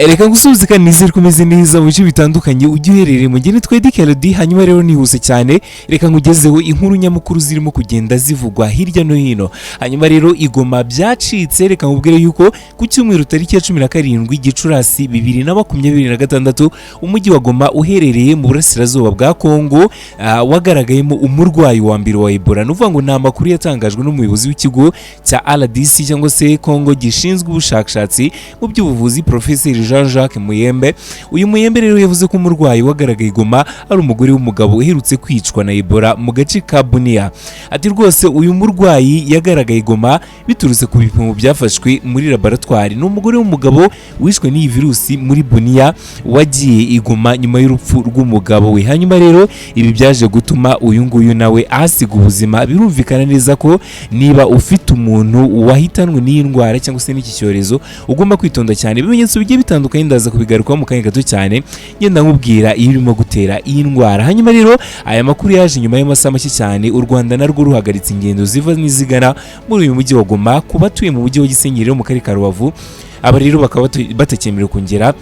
Reka ngusuzika nizere kumeze neza mu bice bitandukanye ujye uherereye mu gene twedikelodi hanyuma rero nihuse cyane reka ngugezeho inkuru nyamukuru zirimo kugenda zivugwa hirya no hino. Hanyuma rero igoma byacitse reka nkubwire yuko ku cyumweru tariki ya 17 Gicurasi 2026 umujyi wa Goma uherereye mu burasirazuba bwa Kongo wagaragayemo umurwayi wa mbere wa Ebola. Nuvuga ngo nta makuru yatangajwe n'umuyobozi w'ikigo cya RDC cyangwa se Kongo gishinzwe ubushakashatsi mu by'ubuvuzi Professor Jean-Jacques Muyembe. Uyu Muyembe rero yavuze ko umurwayi wagaragaye Goma ari umugore w'umugabo uherutse kwicwa na Ebola mu gace ka Bunia. Ati rwose uyu murwayi yagaragaye Goma biturutse ku bipimo byafashwe muri laboratoire. Ni umugore w'umugabo wishwe n'iyi virusi muri Bunia wagiye igoma nyuma y'urupfu rw'umugabo we. Hanyuma rero ibi byaje gutuma uyu nguyu nawe ahasiga ubuzima. Birumvikana neza ko niba ufite umuntu wahitanwe n'iyi ndwara cyangwa se n'iki cyorezo ugomba kwitonda cyane. Ibimenyetso bigiye bitandukanye ndaza kubigarukaho mu kanya gato cyane ngenda nkubwira iyo urimo gutera iyi ndwara. Hanyuma rero aya makuru yaje nyuma y'amasaha make cyane u Rwanda narwo ruhagaritse ingendo ziva n'izigana muri uyu mujyi wa Goma ku batuye mu mujyi wa Gisenyi mu karere ka Rubavu. Aba rero bakaba batakemerewe kongera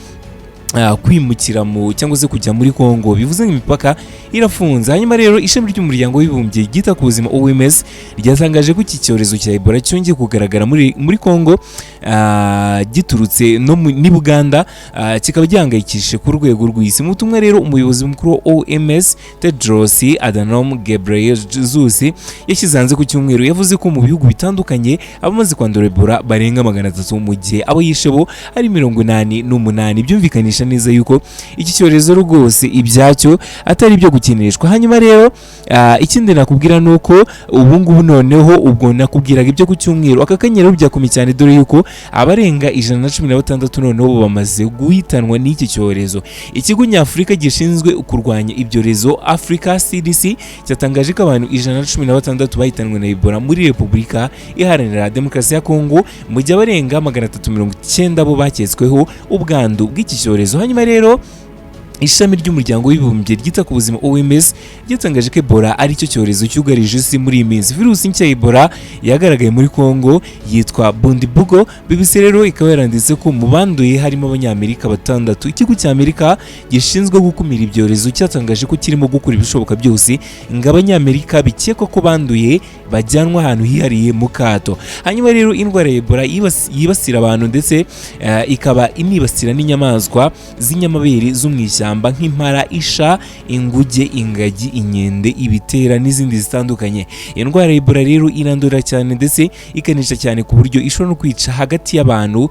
kwimukira mu cyangwa se kujya muri Kongo, bivuze ngo imipaka irafunze. Hanyuma rero ishami ry'umuryango w'Ibumbye ryita ku buzima OMS ryatangaje ko iki cyorezo cya Ebola cyongeye kugaragara muri Kongo giturutse no ni Buganda, kikaba gihangayikishije ku rwego rw'isi. Mu butumwa rero umuyobozi mukuru wa OMS Tedros Adhanom Ghebreyesus yashyize hanze ku cyumweru yavuze ko mu bihugu bitandukanye abamaze kwandura Ebola barenga 300 mu gihe abo yishe bo ari 88. Byumvikanisha neza yuko iki cyorezo rwose ibyacyo atari ibyo gukinishwa. Hanyuma rero ikindi nakubwira nuko ubu ngubu noneho ubwo nakubwiraga ibyo ku cyumweru aka kanyero byakomeye cyane dore yuko abarenga 116 noneho bamaze guhitanwa n'iki cyorezo. Ikigo nyafurika gishinzwe kurwanya ibyorezo Africa CDC cyatangaje ko abantu 116 bahitanwe na Ebola muri Repubulika Iharanira Demokarasi ya Kongo mu gihe abarenga 390 bo baketsweho ubwandu bw'iki cyorezo. Hanyuma rero ishami ry'umuryango w'Ibumbye ryita ku buzima OMS ryatangaje ko Ebola ari cyo cyorezo cyugarije isi muri iyi minsi. Virusi nshya Ebola yagaragaye muri Kongo yitwa Bundibugo. BBC rero ikaba yaranditse ko mu banduye harimo abanyamerika 6. Ikigo cya Amerika gishinzwe gukumira ibyorezo cyatangaje ko kirimo gukora ibishoboka byose ngo abanyamerika bikekwa ko banduye bajyanwa ahantu hihariye mu kato. Hanyuma rero indwara ya Ebola yibasira abantu ndetse ikaba inibasira n'inyamaswa z'inyamabere zo mu ishyamba nk'impara, isha, inguge, ingagi, inkende, ibitera n'izindi zitandukanye. Indwara ya Ebola rero irandura cyane ndetse ikanisha cyane ku buryo ishobora no kwica hagati y'abantu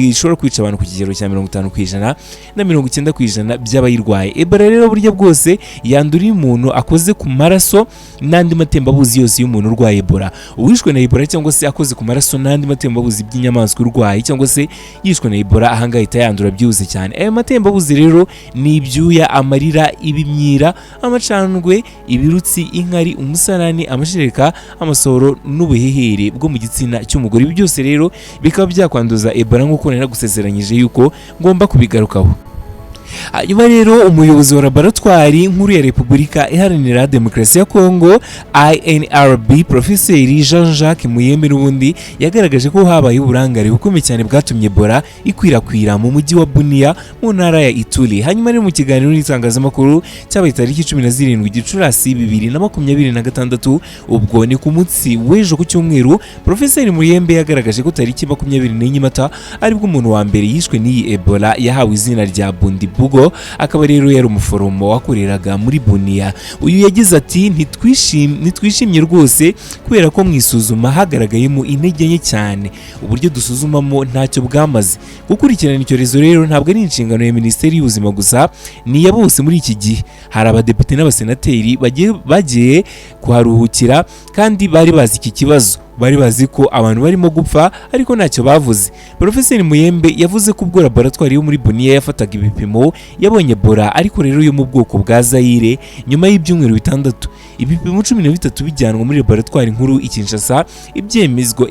ishobora kwica abantu ku kigero cya 50% na 90% by'abayirwaye. Ebola rero burya bwose yandura iyo umuntu akoze ku maraso n'andi matembabuzi yose y'umuntu urwaye Ebola. Uwishwe na Ebola cyangwa se akoze ku maraso n'andi matembabuzi by'inyamaswa urwaye cyangwa se yishwe na Ebola ahangahita yandura byihuse cyane. Ayo matembabuzi rero ni ibyuya, amarira, ibimyira, amacandwe, ibirutsi, inkari, umusarani, amashereka, amasohoro n'ubuhehere bwo mu gitsina cy'umugore. Ibi byose rero bikaba byakwanduza Ebola nk'uko nari gusezeranyije yuko ngomba kubigarukaho. Hanyuma rero umuyobozi wa laboratoire nkuru ya Repubulika Iharanira Demokarasi ya Kongo INRB Professor Jean-Jacques Muyembe n'ubundi yagaragaje ko habaye uburangare bukomeye cyane bwatumye Ebola ikwirakwira mu mujyi wa Bunia mu ntara ya Ituri. Hanyuma rero mu kiganiro n'itangazamakuru cyabaye tariki 17 Gicurasi 2026 ubwo ni ku munsi w'ejo ku cyumweru, Professor Muyembe yagaragaje ko tariki 24 Mata aribwo umuntu wa mbere yishwe n'iyi Ebola yahawe izina rya Bundibugo. Akaba rero yari umuforomo wakoreraga muri Bunia. Uyu yagize ati ntitwishimye rwose kubera ko mwisuzuma hagaragayemo intege nke cyane, uburyo dusuzumamo ntacyo bwamaze. Gukurikirana icyorezo rero ntabwo ari inshingano ya Minisiteri y'Ubuzima gusa, ni ya bose muri iki gihe. Hari abadepite n'abasenateri bagiye kuharuhukira kandi bari bazi iki kibazo. Bari bazi ko abantu barimo gupfa ariko ntacyo bavuze. Professor Muyembe yavuze ko ubwo laboratoire yo muri Bunia yafataga ibipimo yabonye Ebola ariko rero yo mu bwoko bwa Zaire nyuma y'ibyumweru 6. Ibipimo 13 bijyanwa muri laboratoire nkuru Kinshasa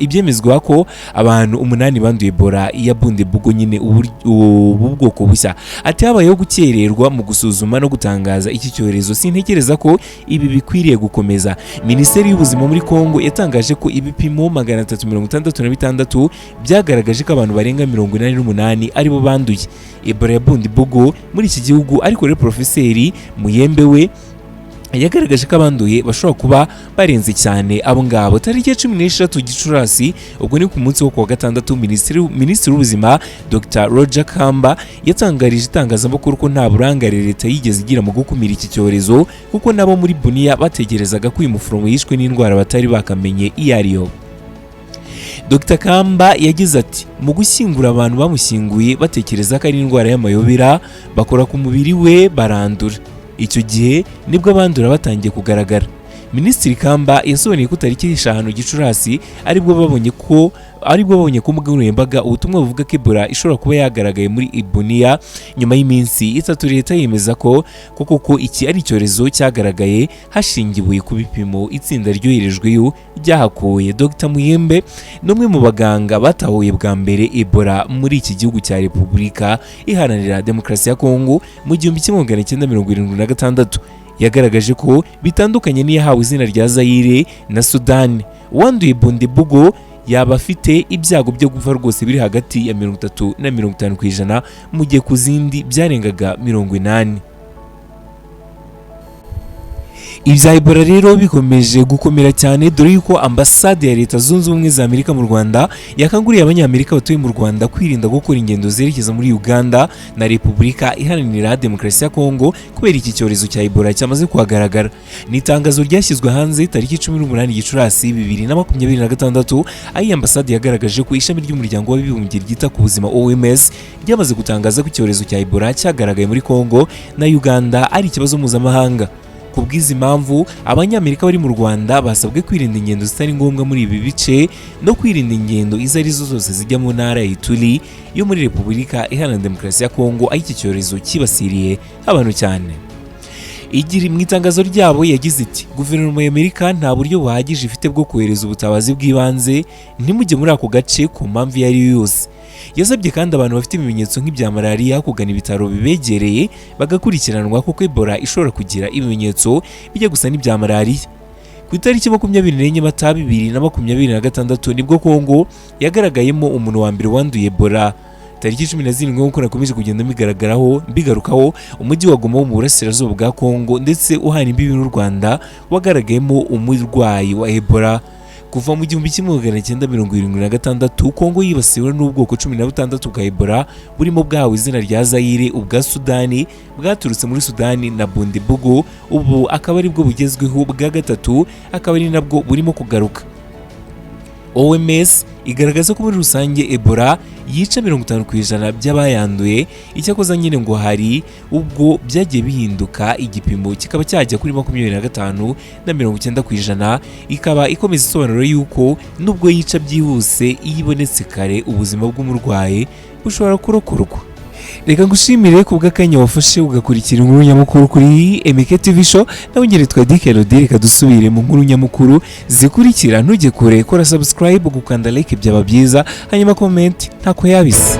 ibyemezwa ko abantu 8 banduye Ebola ya Bundibugo nyine ubu bwoko bushya. Ati habayeho gukererwa mu gusuzuma no gutangaza iki cyorezo. Sintekereza ko ibi bikwiriye gukomeza. Minisiteri y'Ubuzima muri Kongo yatangaje ko ibi ibipimo 366 byagaragaje ko abantu barenga 88 aribo banduye Ebola ya Bundibugo muri iki gihugu, ariko rero Profeseri Muyembe we yagaragaje ko abanduye bashobora kuba barenze cyane abo ngabo. Tariki ya 16 Gicurasi, ubwo ni ku munsi wo kuwa gatandatu, Minisitiri w'Ubuzima Dr. Roger Kamba yatangarije itangazamakuru ko nta burangare leta yigeze igira mu gukumira iki cyorezo, kuko nabo muri Bunia bategerezaga ko uyu muforomo yishwe n'indwara batari bakamenye iyo ariyo. Dr. Kamba yagize ati mu gushyingura abantu bamushyinguye batekereza ko ari indwara y'amayobera, bakora ku mubiri we barandura. Icyo gihe nibwo abandura batangiye kugaragara. Minisitiri Kamba yasobanuye ko tariki 5 Gicurasi aribwo babonye ku mbuga nkoranyambaga ubutumwa buvuga ko Ebola ishobora kuba yagaragaye muri Bunia. Nyuma y'iminsi 3 leta yemeza ko koko iki ari icyorezo cyagaragaye hashingiwe ku bipimo itsinda ryoherejweyo ryahakuye. Dr. Muyembe n'umwe mu baganga batahuye bwa mbere Ebola muri iki gihugu cya Repubulika Iharanira Demokarasi ya Kongo mu 1976. Yagaragaje ko bitandukanye n'iyahawe izina rya Zaire na Sudani. Uwanduye Bundibugo yaba afite ibyago byo gupfa rwose biri hagati ya 30 na 50%, mu gihe ku zindi byarengaga 80%. Ibya Ebola rero bikomeje gukomera cyane, dore yuko ambasade ya Leta Zunze Ubumwe za Amerika mu Rwanda yakanguriye abanyamerika batuye mu Rwanda kwirinda gukora ingendo zerekeza muri Uganda na Repubulika Iharanira Demokarasi ya Kongo kubera iki cyorezo cya Ebola cyamaze kuhagaragara. Ni itangazo ryashyizwe hanze tariki 18 Gicurasi 2026, aho iyi ambasade yagaragaje ko ishami ry'umuryango w'abibumbye ryita ku buzima OMS ryamaze gutangaza ko icyorezo cya Ebola cyagaragaye muri Kongo na Uganda ari ikibazo mpuzamahanga. Ku bw'izi mpamvu abanyamerika bari mu Rwanda basabwe kwirinda ingendo zitari ngombwa muri ibi bice no kwirinda ingendo izo ari zo zose zijya mu ntara ya Ituri yo muri Repubulika Iharanira Demokarasi ya Kongo, aho iki cyorezo kibasiriye abantu cyane. Mu itangazo ryabo yagize iti guverinoma y'Amerika nta buryo buhagije ifite bwo kohereza ubutabazi bw'ibanze, ntimujye muri ako gace ku mpamvu iyo ari yo yose. Yasabye kandi abantu bafite ibimenyetso nk'ibya malaria kugana ibitaro bibegereye bagakurikiranwa, kuko Ebola ishobora kugira ibimenyetso bijya gusa n'ibya malaria. Ku itariki 24 Mata 2026 nibwo Kongo yagaragayemo umuntu wa mbere wanduye Ebola. Tariki 17 nk'uko nakomeje kugenda bigarukaho, umujyi wa Goma wo mu burasirazuba bwa Kongo ndetse uhana imbibi n'u Rwanda wagaragayemo umurwayi wa Ebola. Kuva mu 1976 Kongo yibasiwe n'ubwoko 16 bwa Ebola burimo bwahawe izina rya Zaire, ubwa Sudani bwaturutse muri Sudani na Bundibugo, ubu akaba ari bwo bugezweho bwa gatatu, akaba ari nabwo burimo kugaruka. OMS igaragaza ko muri rusange Ebola yica 50% by'abayanduye. Icyakoza nyine ngo hari ubwo byagiye bihinduka, igipimo kikaba cyajya kuri 25 na 90%. Ikaba ikomeza isobanura yuko nubwo yica byihuse, iyo ibonetse kare ubuzima bw'umurwayi bushobora kurokorwa. Reka ngushimire ku bw'akanya wafashe ugakurikira inkuru nyamukuru kuri MKTV Show. Nawe ngere twadikelode, reka dusubire mu nkuru nyamukuru zikurikira. Ntujye kure, kora subscribe, gukanda like byaba byiza, hanyuma comment ntako yabise.